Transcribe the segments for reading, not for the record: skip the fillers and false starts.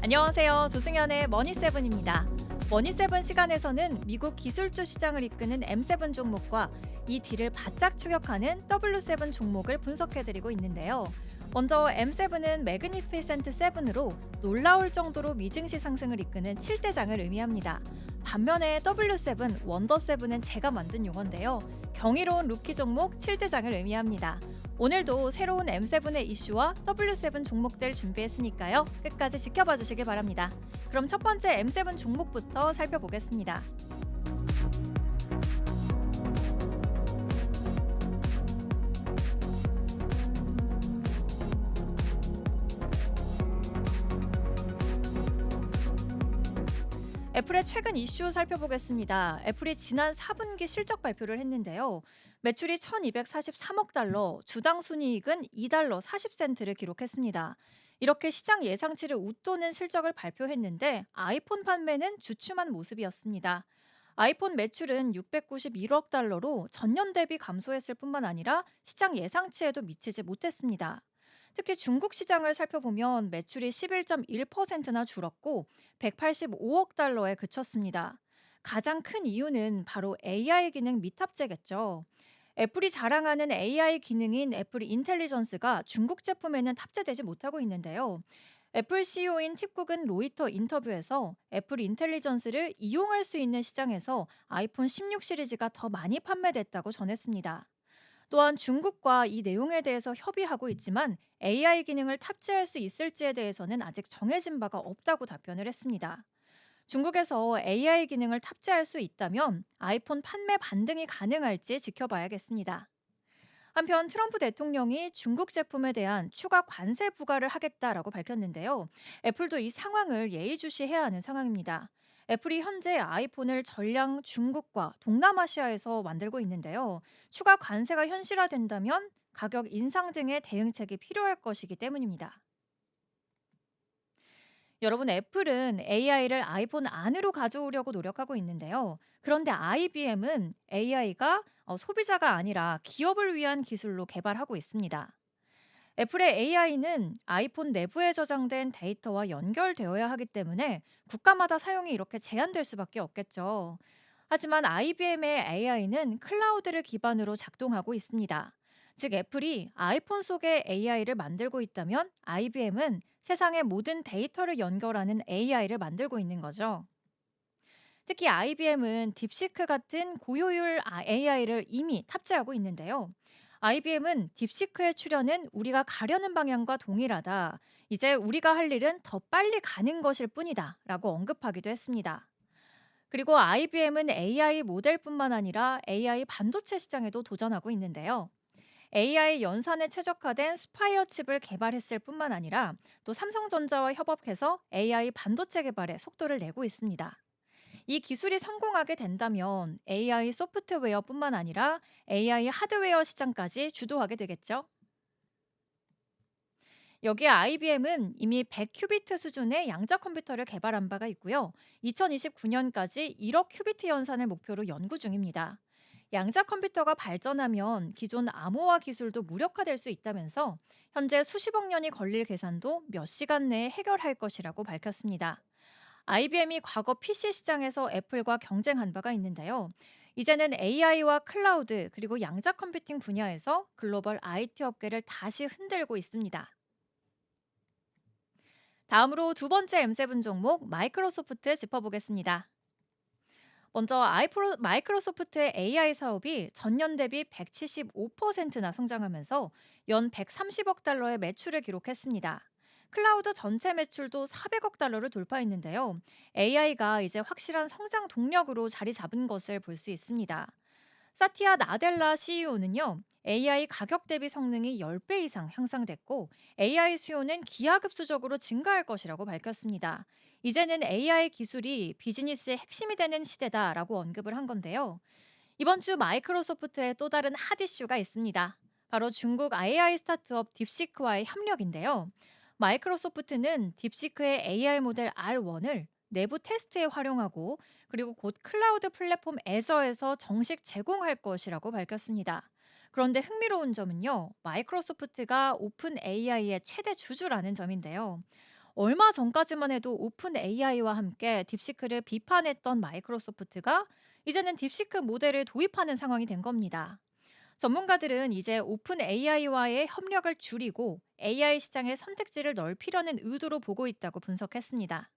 안녕하세요. 조승현의 머니세븐입니다. 머니세븐 시간에서는 미국 기술주 시장을 이끄는 M7 종목과 이 뒤를 바짝 추격하는 W7 종목을 분석해드리고 있는데요. 먼저 M7은 매그니피센트 7으로 놀라울 정도로 미증시 상승을 이끄는 7대장을 의미합니다. 반면에 W7, 원더7은 제가 만든 용어인데요. 경이로운 루키 종목 7대장을 의미합니다. 오늘도 새로운 M7의 이슈와 W7 종목들 준비했으니까요. 끝까지 지켜봐 주시길 바랍니다. 그럼 첫 번째 M7 종목부터 살펴보겠습니다. 애플의 최근 이슈 살펴보겠습니다. 애플이 지난 4분기 실적 발표를 했는데요. 매출이 1243억 달러, 주당 순이익은 2달러 40센트를 기록했습니다. 이렇게 시장 예상치를 웃도는 실적을 발표했는데 아이폰 판매는 주춤한 모습이었습니다. 아이폰 매출은 691억 달러로 전년 대비 감소했을 뿐만 아니라 시장 예상치에도 미치지 못했습니다. 특히 중국 시장을 살펴보면 매출이 11.1%나 줄었고 185억 달러에 그쳤습니다. 가장 큰 이유는 바로 AI 기능 미탑재겠죠. 애플이 자랑하는 AI 기능인 애플 인텔리전스가 중국 제품에는 탑재되지 못하고 있는데요. 애플 CEO인 팁쿡은 로이터 인터뷰에서 애플 인텔리전스를 이용할 수 있는 시장에서 아이폰 16 시리즈가 더 많이 판매됐다고 전했습니다. 또한 중국과 이 내용에 대해서 협의하고 있지만 AI 기능을 탑재할 수 있을지에 대해서는 아직 정해진 바가 없다고 답변을 했습니다. 중국에서 AI 기능을 탑재할 수 있다면 아이폰 판매 반등이 가능할지 지켜봐야겠습니다. 한편 트럼프 대통령이 중국 제품에 대한 추가 관세 부과를 하겠다라고 밝혔는데요. 애플도 이 상황을 예의주시해야 하는 상황입니다. 애플이 현재 아이폰을 전량 중국과 동남아시아에서 만들고 있는데요. 추가 관세가 현실화된다면 가격 인상 등의 대응책이 필요할 것이기 때문입니다. 여러분, 애플은 AI를 아이폰 안으로 가져오려고 노력하고 있는데요. 그런데 IBM은 AI가 소비자가 아니라 기업을 위한 기술로 개발하고 있습니다. 애플의 AI는 아이폰 내부에 저장된 데이터와 연결되어야 하기 때문에 국가마다 사용이 이렇게 제한될 수밖에 없겠죠. 하지만 IBM의 AI는 클라우드를 기반으로 작동하고 있습니다. 즉, 애플이 아이폰 속에 AI를 만들고 있다면 IBM은 세상의 모든 데이터를 연결하는 AI를 만들고 있는 거죠. 특히 IBM은 딥시크 같은 고효율 AI를 이미 탑재하고 있는데요. IBM은 딥시크의 출현은 우리가 가려는 방향과 동일하다. 이제 우리가 할 일은 더 빨리 가는 것일 뿐이다. 라고 언급하기도 했습니다. 그리고 IBM은 AI 모델뿐만 아니라 AI 반도체 시장에도 도전하고 있는데요. AI 연산에 최적화된 스파이어 칩을 개발했을 뿐만 아니라 또 삼성전자와 협업해서 AI 반도체 개발에 속도를 내고 있습니다. 이 기술이 성공하게 된다면 AI 소프트웨어뿐만 아니라 AI 하드웨어 시장까지 주도하게 되겠죠. 여기에 IBM은 이미 100큐비트 수준의 양자 컴퓨터를 개발한 바가 있고요. 2029년까지 1억 큐비트 연산을 목표로 연구 중입니다. 양자 컴퓨터가 발전하면 기존 암호화 기술도 무력화될 수 있다면서 현재 수십억 년이 걸릴 계산도 몇 시간 내에 해결할 것이라고 밝혔습니다. IBM이 과거 PC 시장에서 애플과 경쟁한 바가 있는데요. 이제는 AI와 클라우드 그리고 양자 컴퓨팅 분야에서 글로벌 IT 업계를 다시 흔들고 있습니다. 다음으로 두 번째 M7 종목 마이크로소프트 짚어보겠습니다. 먼저 마이크로소프트의 AI 사업이 전년 대비 175%나 성장하면서 연 130억 달러의 매출을 기록했습니다. 클라우드 전체 매출도 400억 달러를 돌파했는데요. AI가 이제 확실한 성장 동력으로 자리 잡은 것을 볼 수 있습니다. 사티아 나델라 CEO는요, AI 가격 대비 성능이 10배 이상 향상됐고, AI 수요는 기하급수적으로 증가할 것이라고 밝혔습니다. 이제는 AI 기술이 비즈니스의 핵심이 되는 시대다라고 언급을 한 건데요. 이번 주 마이크로소프트의 또 다른 핫 이슈가 있습니다. 바로 중국 AI 스타트업 딥시크와의 협력인데요. 마이크로소프트는 딥시크의 AI 모델 R1을 내부 테스트에 활용하고 그리고 곧 클라우드 플랫폼 애저에서 정식 제공할 것이라고 밝혔습니다. 그런데 흥미로운 점은요, 마이크로소프트가 오픈 AI의 최대 주주라는 점인데요. 얼마 전까지만 해도 오픈 AI와 함께 딥시크를 비판했던 마이크로소프트가 이제는 딥시크 모델을 도입하는 상황이 된 겁니다. 전문가들은 이제 오픈 AI와의 협력을 줄이고 AI 시장의 선택지를 넓히려는 의도로 보고 있다고 분석했습니다.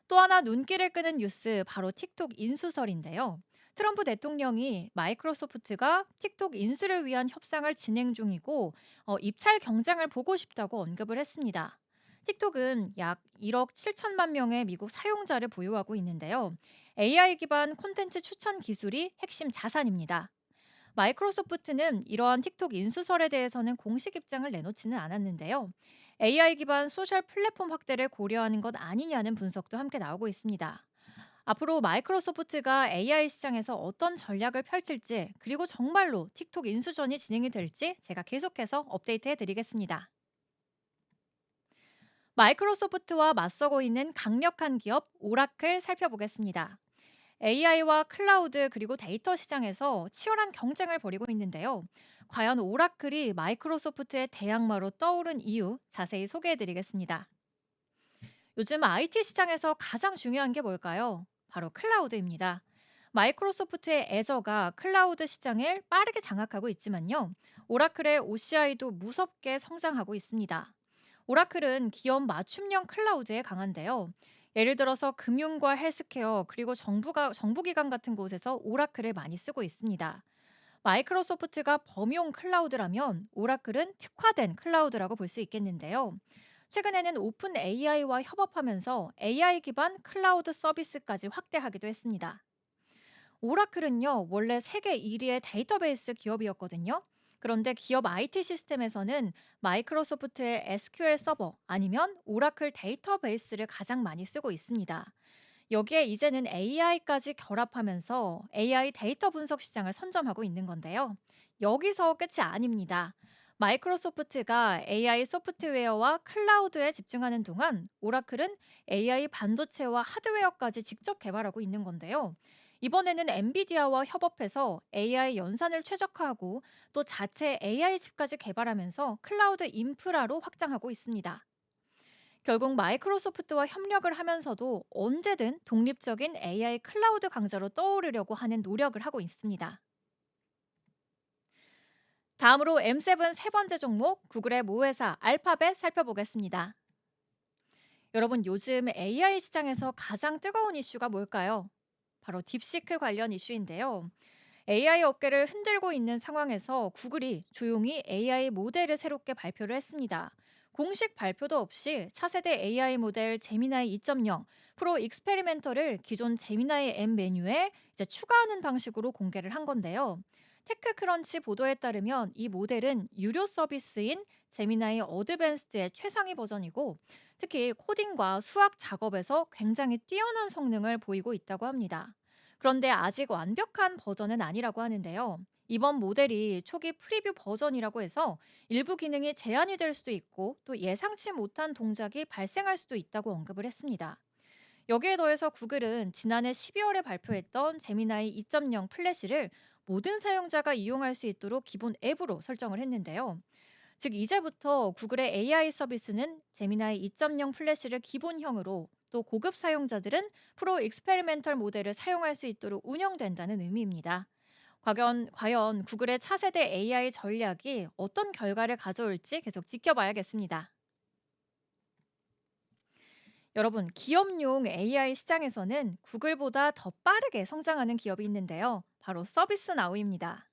또 하나 눈길을 끄는 뉴스 바로 틱톡 인수설인데요. 트럼프 대통령이 마이크로소프트가 틱톡 인수를 위한 협상을 진행 중이고 입찰 경쟁을 보고 싶다고 언급을 했습니다. 틱톡은 약 1억 7천만 명의 미국 사용자를 보유하고 있는데요. AI 기반 콘텐츠 추천 기술이 핵심 자산입니다. 마이크로소프트는 이러한 틱톡 인수설에 대해서는 공식 입장을 내놓지는 않았는데요. AI 기반 소셜 플랫폼 확대를 고려하는 것 아니냐는 분석도 함께 나오고 있습니다. 앞으로 마이크로소프트가 AI 시장에서 어떤 전략을 펼칠지, 그리고 정말로 틱톡 인수전이 진행이 될지 제가 계속해서 업데이트해 드리겠습니다. 마이크로소프트와 맞서고 있는 강력한 기업 오라클 살펴보겠습니다. AI와 클라우드 그리고 데이터 시장에서 치열한 경쟁을 벌이고 있는데요. 과연 오라클이 마이크로소프트의 대항마로 떠오른 이유 자세히 소개해 드리겠습니다. 요즘 IT 시장에서 가장 중요한 게 뭘까요? 바로 클라우드입니다. 마이크로소프트의 애저가 클라우드 시장을 빠르게 장악하고 있지만요. 오라클의 OCI도 무섭게 성장하고 있습니다. 오라클은 기업 맞춤형 클라우드에 강한데요. 예를 들어서 금융과 헬스케어 그리고 정부기관 같은 곳에서 오라클을 많이 쓰고 있습니다. 마이크로소프트가 범용 클라우드라면 오라클은 특화된 클라우드라고 볼 수 있겠는데요. 최근에는 오픈 AI와 협업하면서 AI 기반 클라우드 서비스까지 확대하기도 했습니다. 오라클은요, 원래 세계 1위의 데이터베이스 기업이었거든요. 그런데 기업 IT 시스템에서는 마이크로소프트의 SQL 서버 아니면 오라클 데이터베이스를 가장 많이 쓰고 있습니다. 여기에 이제는 AI까지 결합하면서 AI 데이터 분석 시장을 선점하고 있는 건데요. 여기서 끝이 아닙니다. 마이크로소프트가 AI 소프트웨어와 클라우드에 집중하는 동안 오라클은 AI 반도체와 하드웨어까지 직접 개발하고 있는 건데요. 이번에는 엔비디아와 협업해서 AI 연산을 최적화하고 또 자체 AI 칩까지 개발하면서 클라우드 인프라로 확장하고 있습니다. 결국 마이크로소프트와 협력을 하면서도 언제든 독립적인 AI 클라우드 강자로 떠오르려고 하는 노력을 하고 있습니다. 다음으로 M7 세 번째 종목 구글의 모회사 알파벳 살펴보겠습니다. 여러분, 요즘 AI 시장에서 가장 뜨거운 이슈가 뭘까요? 바로 딥시크 관련 이슈인데요. AI 업계를 흔들고 있는 상황에서 구글이 조용히 AI 모델을 새롭게 발표를 했습니다. 공식 발표도 없이 차세대 AI 모델 제미나이 2.0 프로 익스페리멘터를 기존 제미나이 M 메뉴에 이제 추가하는 방식으로 공개를 한 건데요. 테크크런치 보도에 따르면 이 모델은 유료 서비스인 제미나이 어드밴스드의 최상위 버전이고, 특히 코딩과 수학 작업에서 굉장히 뛰어난 성능을 보이고 있다고 합니다. 그런데 아직 완벽한 버전은 아니라고 하는데요. 이번 모델이 초기 프리뷰 버전이라고 해서 일부 기능이 제한이 될 수도 있고 또 예상치 못한 동작이 발생할 수도 있다고 언급을 했습니다. 여기에 더해서 구글은 지난해 12월에 발표했던 제미나이 2.0 플래시를 모든 사용자가 이용할 수 있도록 기본 앱으로 설정을 했는데요. 즉 이제부터 구글의 AI 서비스는 제미나이 2.0 플래시를 기본형으로, 또 고급 사용자들은 프로 익스페리멘털 모델을 사용할 수 있도록 운영된다는 의미입니다. 과연 구글의 차세대 AI 전략이 어떤 결과를 가져올지 계속 지켜봐야겠습니다. 여러분, 기업용 AI 시장에서는 구글보다 더 빠르게 성장하는 기업이 있는데요. 바로 서비스나우입니다.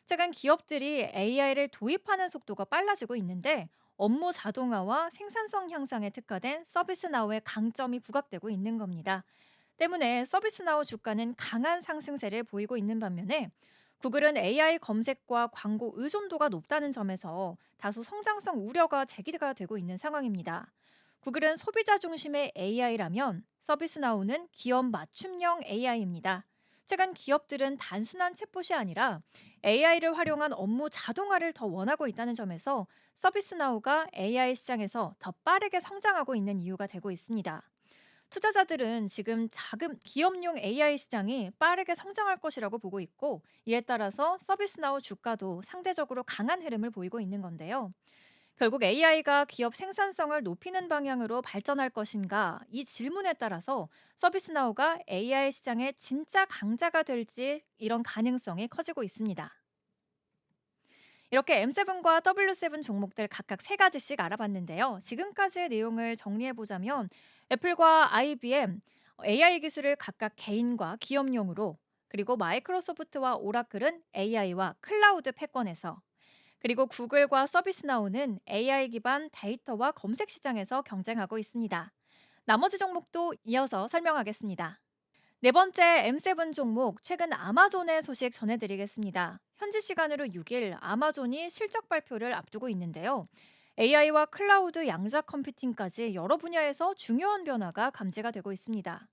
최근 기업들이 AI를 도입하는 속도가 빨라지고 있는데, 업무 자동화와 생산성 향상에 특화된 서비스나우의 강점이 부각되고 있는 겁니다. 때문에 서비스나우 주가는 강한 상승세를 보이고 있는 반면에 구글은 AI 검색과 광고 의존도가 높다는 점에서 다소 성장성 우려가 제기가 되고 있는 상황입니다. 구글은 소비자 중심의 AI라면 서비스나우는 기업 맞춤형 AI입니다. 최근 기업들은 단순한 챗봇이 아니라 AI를 활용한 업무 자동화를 더 원하고 있다는 점에서 서비스나우가 AI 시장에서 더 빠르게 성장하고 있는 이유가 되고 있습니다. 투자자들은 지금 자금 기업용 AI 시장이 빠르게 성장할 것이라고 보고 있고, 이에 따라서 서비스나우 주가도 상대적으로 강한 흐름을 보이고 있는 건데요. 결국 AI가 기업 생산성을 높이는 방향으로 발전할 것인가? 이 질문에 따라서 서비스나우가 AI 시장의 진짜 강자가 될지 이런 가능성이 커지고 있습니다. 이렇게 M7과 W7 종목들 각각 세 가지씩 알아봤는데요. 지금까지의 내용을 정리해 보자면 애플과 IBM, AI 기술을 각각 개인과 기업용으로, 그리고 마이크로소프트와 오라클은 AI와 클라우드 패권에서, 그리고 구글과 서비스나우는 AI 기반 데이터와 검색 시장에서 경쟁하고 있습니다. 나머지 종목도 이어서 설명하겠습니다. 네 번째 M7 종목, 최근 아마존의 소식 전해드리겠습니다. 현지 시간으로 6일 아마존이 실적 발표를 앞두고 있는데요. AI와 클라우드 양자 컴퓨팅까지 여러 분야에서 중요한 변화가 감지가 되고 있습니다.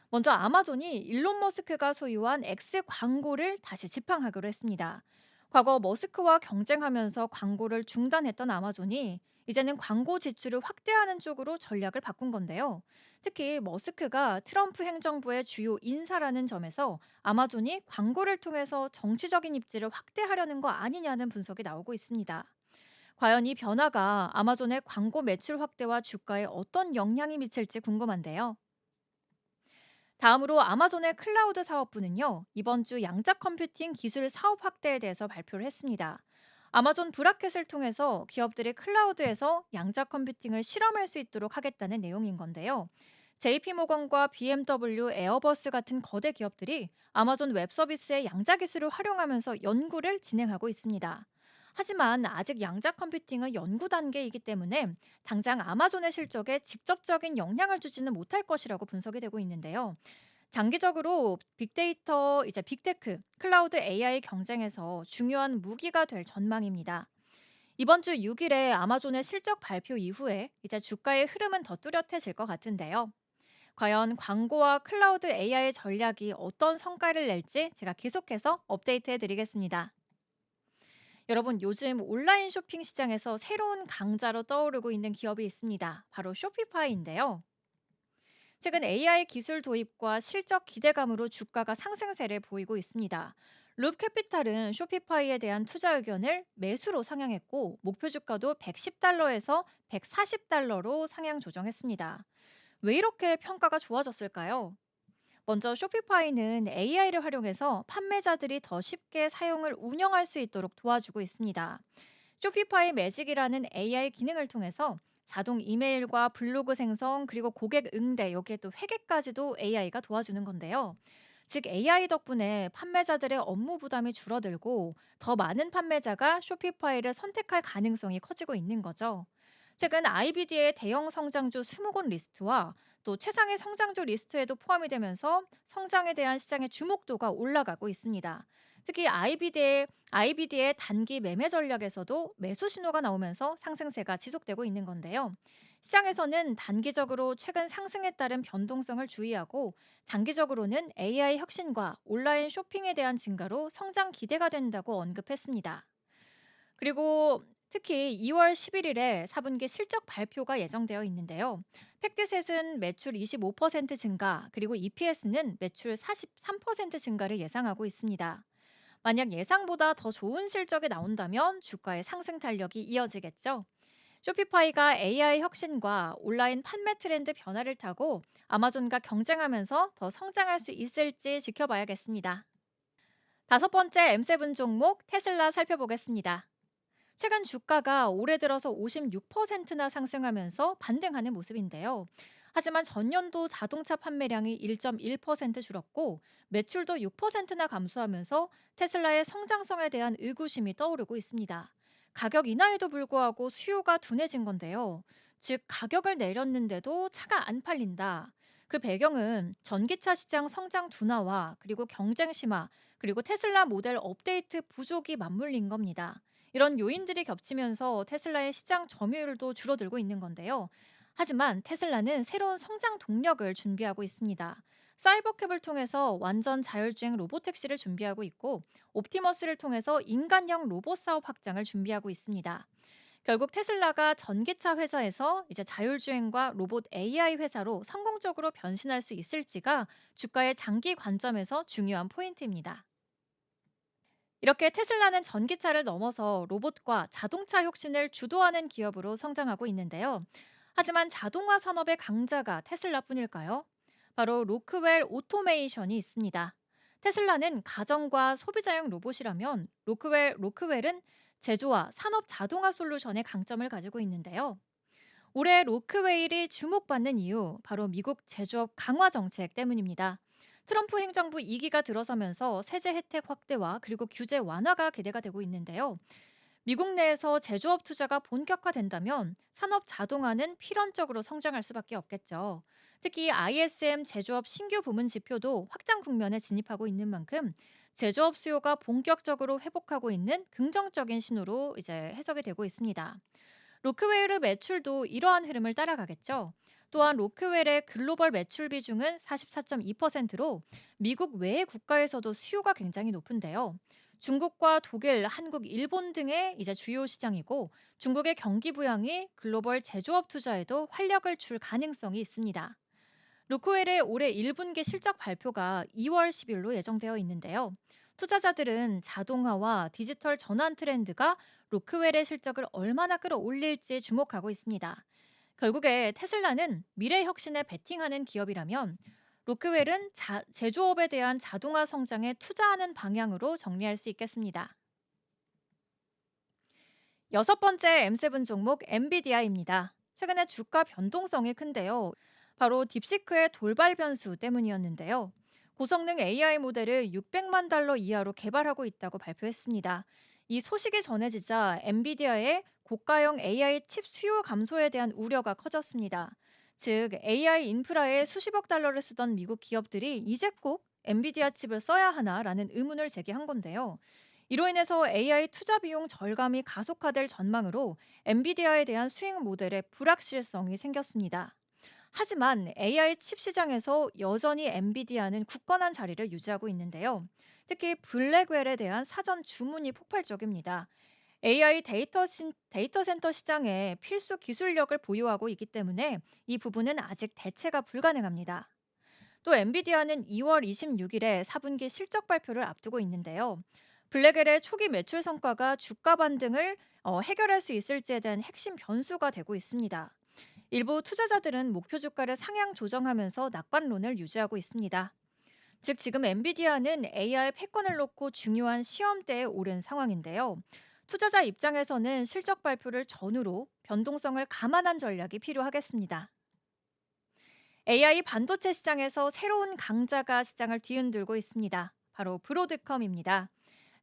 먼저 아마존이 일론 머스크가 소유한 X 광고를 다시 지팡하기로 했습니다. 과거 머스크와 경쟁하면서 광고를 중단했던 아마존이 이제는 광고 지출을 확대하는 쪽으로 전략을 바꾼 건데요. 특히 머스크가 트럼프 행정부의 주요 인사라는 점에서 아마존이 광고를 통해서 정치적인 입지를 확대하려는 거 아니냐는 분석이 나오고 있습니다. 과연 이 변화가 아마존의 광고 매출 확대와 주가에 어떤 영향이 미칠지 궁금한데요. 다음으로 아마존의 클라우드 사업부는요, 이번 주 양자 컴퓨팅 기술 사업 확대에 대해서 발표를 했습니다. 아마존 브라켓을 통해서 기업들이 클라우드에서 양자 컴퓨팅을 실험할 수 있도록 하겠다는 내용인 건데요. JP모건과 BMW, 에어버스 같은 거대 기업들이 아마존 웹 서비스의 양자 기술을 활용하면서 연구를 진행하고 있습니다. 하지만 아직 양자 컴퓨팅은 연구 단계이기 때문에 당장 아마존의 실적에 직접적인 영향을 주지는 못할 것이라고 분석이 되고 있는데요. 장기적으로 빅데이터, 이제 빅테크, 클라우드 AI 경쟁에서 중요한 무기가 될 전망입니다. 이번 주 6일에 아마존의 실적 발표 이후에 이제 주가의 흐름은 더 뚜렷해질 것 같은데요. 과연 광고와 클라우드 AI 전략이 어떤 성과를 낼지 제가 계속해서 업데이트해 드리겠습니다. 여러분, 요즘 온라인 쇼핑 시장에서 새로운 강자로 떠오르고 있는 기업이 있습니다. 바로 쇼피파이인데요. 최근 AI 기술 도입과 실적 기대감으로 주가가 상승세를 보이고 있습니다. 룹캐피탈은 쇼피파이에 대한 투자 의견을 매수로 상향했고, 목표 주가도 110달러에서 140달러로 상향 조정했습니다. 왜 이렇게 평가가 좋아졌을까요? 먼저 쇼피파이는 AI를 활용해서 판매자들이 더 쉽게 사용을 운영할 수 있도록 도와주고 있습니다. 쇼피파이 매직이라는 AI 기능을 통해서 자동 이메일과 블로그 생성, 그리고 고객 응대, 여기에 또 회계까지도 AI가 도와주는 건데요. 즉 AI 덕분에 판매자들의 업무 부담이 줄어들고 더 많은 판매자가 쇼피파이를 선택할 가능성이 커지고 있는 거죠. 최근 IBD의 대형 성장주 20곳 리스트와 또 최상의 성장주 리스트에도 포함이 되면서 성장에 대한 시장의 주목도가 올라가고 있습니다. 특히 IBD의 단기 매매 전략에서도 매수 신호가 나오면서 상승세가 지속되고 있는 건데요. 시장에서는 단기적으로 최근 상승에 따른 변동성을 주의하고, 장기적으로는 AI 혁신과 온라인 쇼핑에 대한 증가로 성장 기대가 된다고 언급했습니다. 그리고 특히 2월 11일에 4분기 실적 발표가 예정되어 있는데요. 팩트셋은 매출 25% 증가, 그리고 EPS는 매출 43% 증가를 예상하고 있습니다. 만약 예상보다 더 좋은 실적이 나온다면 주가의 상승 탄력이 이어지겠죠. 쇼피파이가 AI 혁신과 온라인 판매 트렌드 변화를 타고 아마존과 경쟁하면서 더 성장할 수 있을지 지켜봐야겠습니다. 다섯 번째 M7 종목 테슬라 살펴보겠습니다. 최근 주가가 올해 들어서 56%나 상승하면서 반등하는 모습인데요. 하지만 전년도 자동차 판매량이 1.1% 줄었고 매출도 6%나 감소하면서 테슬라의 성장성에 대한 의구심이 떠오르고 있습니다. 가격 인하에도 불구하고 수요가 둔해진 건데요. 즉 가격을 내렸는데도 차가 안 팔린다. 그 배경은 전기차 시장 성장 둔화와 그리고 경쟁 심화, 그리고 테슬라 모델 업데이트 부족이 맞물린 겁니다. 이런 요인들이 겹치면서 테슬라의 시장 점유율도 줄어들고 있는 건데요. 하지만 테슬라는 새로운 성장 동력을 준비하고 있습니다. 사이버캡을 통해서 완전 자율주행 로보택시를 준비하고 있고, 옵티머스를 통해서 인간형 로봇 사업 확장을 준비하고 있습니다. 결국 테슬라가 전기차 회사에서 이제 자율주행과 로봇 AI 회사로 성공적으로 변신할 수 있을지가 주가의 장기 관점에서 중요한 포인트입니다. 이렇게 테슬라는 전기차를 넘어서 로봇과 자동차 혁신을 주도하는 기업으로 성장하고 있는데요. 하지만 자동화 산업의 강자가 테슬라뿐일까요? 바로 로크웰 오토메이션이 있습니다. 테슬라는 가정과 소비자용 로봇이라면 로크웰은 제조와 산업 자동화 솔루션의 강점을 가지고 있는데요. 올해 로크웨일이 주목받는 이유, 바로 미국 제조업 강화 정책 때문입니다. 트럼프 행정부 2기가 들어서면서 세제 혜택 확대와 그리고 규제 완화가 기대가 되고 있는데요. 미국 내에서 제조업 투자가 본격화된다면 산업 자동화는 필연적으로 성장할 수밖에 없겠죠. 특히 ISM 제조업 신규 부문 지표도 확장 국면에 진입하고 있는 만큼 제조업 수요가 본격적으로 회복하고 있는 긍정적인 신호로 이제 해석이 되고 있습니다. 로크웰의 매출도 이러한 흐름을 따라가겠죠. 또한 로크웰의 글로벌 매출 비중은 44.2%로 미국 외의 국가에서도 수요가 굉장히 높은데요. 중국과 독일, 한국, 일본 등의 이제 주요 시장이고 중국의 경기 부양이 글로벌 제조업 투자에도 활력을 줄 가능성이 있습니다. 루크웰의 올해 1분기 실적 발표가 2월 10일로 예정되어 있는데요. 투자자들은 자동화와 디지털 전환 트렌드가 로크웰의 실적을 얼마나 끌어올릴지 주목하고 있습니다. 결국에 테슬라는 미래 혁신에 베팅하는 기업이라면 로크웰은 제조업에 대한 자동화 성장에 투자하는 방향으로 정리할 수 있겠습니다. 여섯 번째 M7 종목 엔비디아입니다. 최근에 주가 변동성이 큰데요. 바로 딥시크의 돌발 변수 때문이었는데요. 고성능 AI 모델을 600만 달러 이하로 개발하고 있다고 발표했습니다. 이 소식이 전해지자 엔비디아의 고가형 AI 칩 수요 감소에 대한 우려가 커졌습니다. 즉 AI 인프라에 수십억 달러를 쓰던 미국 기업들이 이제 꼭 엔비디아 칩을 써야 하나라는 의문을 제기한 건데요. 이로 인해서 AI 투자 비용 절감이 가속화될 전망으로 엔비디아에 대한 수익 모델에 불확실성이 생겼습니다. 하지만 AI 칩 시장에서 여전히 엔비디아는 굳건한 자리를 유지하고 있는데요. 특히 블랙웰에 대한 사전 주문이 폭발적입니다. AI 데이터 센터 시장에 필수 기술력을 보유하고 있기 때문에 이 부분은 아직 대체가 불가능합니다. 또 엔비디아는 2월 26일에 4분기 실적 발표를 앞두고 있는데요. 블랙웰의 초기 매출 성과가 주가 반등을 해결할 수 있을지에 대한 핵심 변수가 되고 있습니다. 일부 투자자들은 목표 주가를 상향 조정하면서 낙관론을 유지하고 있습니다. 즉 지금 엔비디아는 AI 패권을 놓고 중요한 시험대에 오른 상황인데요. 투자자 입장에서는 실적 발표를 전후로 변동성을 감안한 전략이 필요하겠습니다. AI 반도체 시장에서 새로운 강자가 시장을 뒤흔들고 있습니다. 바로 브로드컴입니다.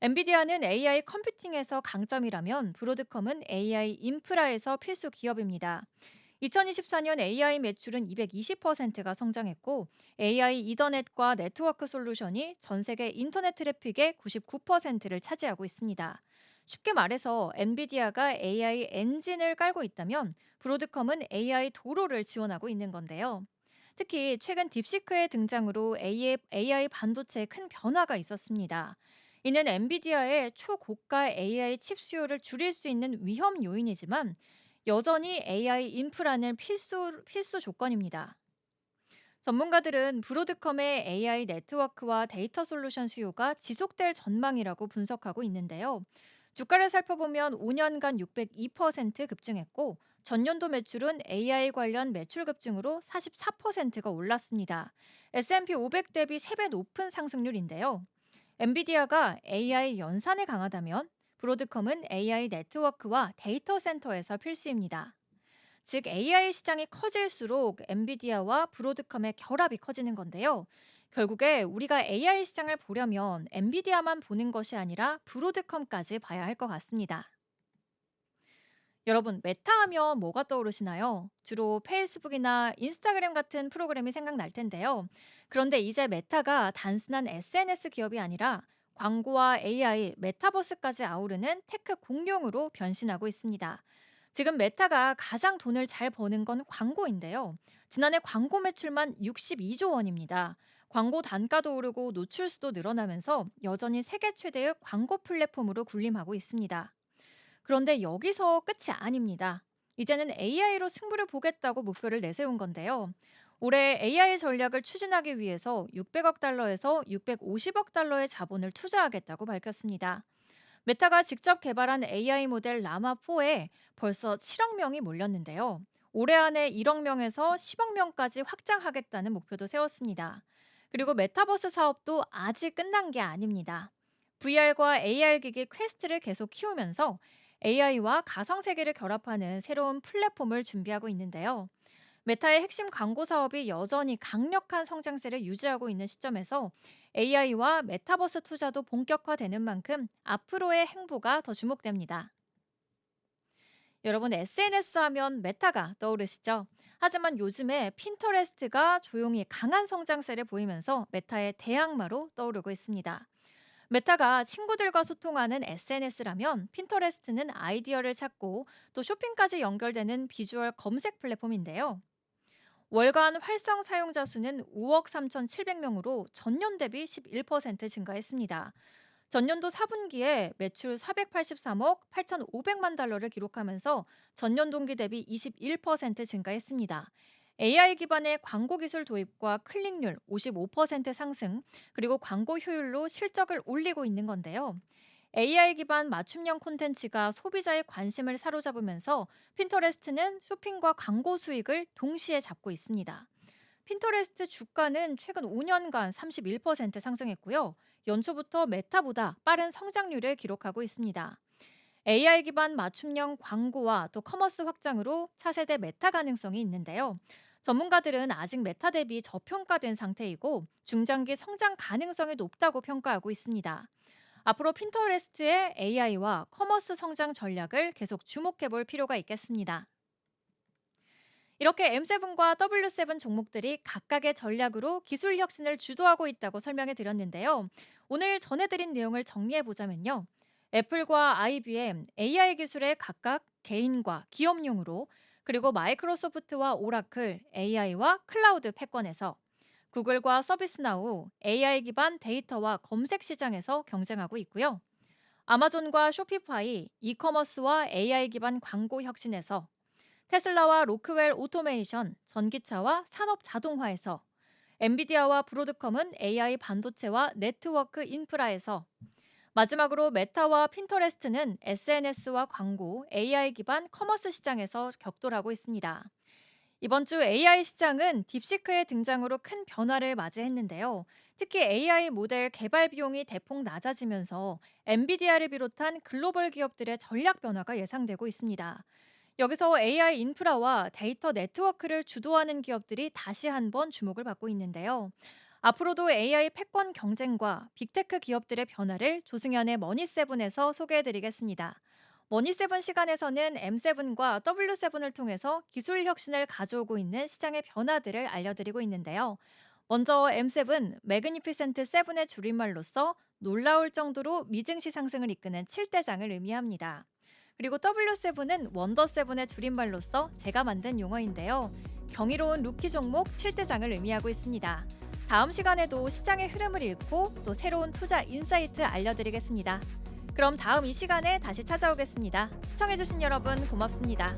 엔비디아는 AI 컴퓨팅에서 강점이라면 브로드컴은 AI 인프라에서 필수 기업입니다. 2024년 AI 매출은 220%가 성장했고 AI 이더넷과 네트워크 솔루션이 전 세계 인터넷 트래픽의 99%를 차지하고 있습니다. 쉽게 말해서 엔비디아가 AI 엔진을 깔고 있다면 브로드컴은 AI 도로를 지원하고 있는 건데요. 특히 최근 딥시크의 등장으로 AI 반도체에 큰 변화가 있었습니다. 이는 엔비디아의 초고가 AI 칩 수요를 줄일 수 있는 위험 요인이지만 여전히 AI 인프라는 필수 조건입니다. 전문가들은 브로드컴의 AI 네트워크와 데이터 솔루션 수요가 지속될 전망이라고 분석하고 있는데요. 주가를 살펴보면 5년간 602% 급증했고 전년도 매출은 AI 관련 매출 급증으로 44%가 올랐습니다. S&P 500 대비 3배 높은 상승률인데요. 엔비디아가 AI 연산에 강하다면 브로드컴은 AI 네트워크와 데이터 센터에서 필수입니다. 즉 AI 시장이 커질수록 엔비디아와 브로드컴의 결합이 커지는 건데요. 결국에 우리가 AI 시장을 보려면 엔비디아만 보는 것이 아니라 브로드컴까지 봐야 할 것 같습니다. 여러분, 메타하면 뭐가 떠오르시나요? 주로 페이스북이나 인스타그램 같은 프로그램이 생각날 텐데요. 그런데 이제 메타가 단순한 SNS 기업이 아니라 광고와 AI, 메타버스까지 아우르는 테크 공룡으로 변신하고 있습니다. 지금 메타가 가장 돈을 잘 버는 건 광고인데요. 지난해 광고 매출만 62조 원입니다. 광고 단가도 오르고 노출 수도 늘어나면서 여전히 세계 최대의 광고 플랫폼으로 군림하고 있습니다. 그런데 여기서 끝이 아닙니다. 이제는 AI로 승부를 보겠다고 목표를 내세운 건데요. 올해 AI 전략을 추진하기 위해서 600억 달러에서 650억 달러의 자본을 투자하겠다고 밝혔습니다. 메타가 직접 개발한 AI 모델 라마4에 벌써 7억 명이 몰렸는데요. 올해 안에 1억 명에서 10억 명까지 확장하겠다는 목표도 세웠습니다. 그리고 메타버스 사업도 아직 끝난 게 아닙니다. VR과 AR 기기 퀘스트를 계속 키우면서 AI와 가상세계를 결합하는 새로운 플랫폼을 준비하고 있는데요. 메타의 핵심 광고 사업이 여전히 강력한 성장세를 유지하고 있는 시점에서 AI와 메타버스 투자도 본격화되는 만큼 앞으로의 행보가 더 주목됩니다. 여러분 SNS 하면 메타가 떠오르시죠? 하지만 요즘에 핀터레스트가 조용히 강한 성장세를 보이면서 메타의 대항마로 떠오르고 있습니다. 메타가 친구들과 소통하는 SNS라면 핀터레스트는 아이디어를 찾고 또 쇼핑까지 연결되는 비주얼 검색 플랫폼인데요. 월간 활성 사용자 수는 5억 3,700명으로 전년 대비 11% 증가했습니다. 전년도 4분기에 매출 483억 8,500만 달러를 기록하면서 전년 동기 대비 21% 증가했습니다. AI 기반의 광고 기술 도입과 클릭률 55% 상승, 그리고 광고 효율로 실적을 올리고 있는 건데요. AI 기반 맞춤형 콘텐츠가 소비자의 관심을 사로잡으면서 핀터레스트는 쇼핑과 광고 수익을 동시에 잡고 있습니다. 핀터레스트 주가는 최근 5년간 31% 상승했고요. 연초부터 메타보다 빠른 성장률을 기록하고 있습니다. AI 기반 맞춤형 광고와 또 커머스 확장으로 차세대 메타 가능성이 있는데요. 전문가들은 아직 메타 대비 저평가된 상태이고 중장기 성장 가능성이 높다고 평가하고 있습니다. 앞으로 핀터레스트의 AI와 커머스 성장 전략을 계속 주목해 볼 필요가 있겠습니다. 이렇게 M7과 W7 종목들이 각각의 전략으로 기술 혁신을 주도하고 있다고 설명해 드렸는데요. 오늘 전해드린 내용을 정리해 보자면요. 애플과 IBM, AI 기술의 각각 개인과 기업용으로, 그리고 마이크로소프트와 오라클, AI와 클라우드 패권에서, 구글과 서비스나우, AI 기반 데이터와 검색 시장에서 경쟁하고 있고요. 아마존과 쇼피파이, 이커머스와 AI 기반 광고 혁신에서, 테슬라와 로크웰 오토메이션, 전기차와 산업 자동화에서, 엔비디아와 브로드컴은 AI 반도체와 네트워크 인프라에서, 마지막으로 메타와 핀터레스트는 SNS와 광고, AI 기반 커머스 시장에서 격돌하고 있습니다. 이번 주 AI 시장은 딥시크의 등장으로 큰 변화를 맞이했는데요. 특히 AI 모델 개발 비용이 대폭 낮아지면서 엔비디아를 비롯한 글로벌 기업들의 전략 변화가 예상되고 있습니다. 여기서 AI 인프라와 데이터 네트워크를 주도하는 기업들이 다시 한번 주목을 받고 있는데요. 앞으로도 AI 패권 경쟁과 빅테크 기업들의 변화를 조승현의 머니세븐에서 소개해드리겠습니다. 머니세븐 시간에서는 M7과 W7을 통해서 기술 혁신을 가져오고 있는 시장의 변화들을 알려드리고 있는데요. 먼저 M7, 매그니피센트 7의 줄임말로서 놀라울 정도로 미증시 상승을 이끄는 7대장을 의미합니다. 그리고 W7은 원더7의 줄임말로서 제가 만든 용어인데요. 경이로운 루키 종목 7대장을 의미하고 있습니다. 다음 시간에도 시장의 흐름을 읽고 또 새로운 투자 인사이트 알려드리겠습니다. 그럼 다음 이 시간에 다시 찾아오겠습니다. 시청해주신 여러분 고맙습니다.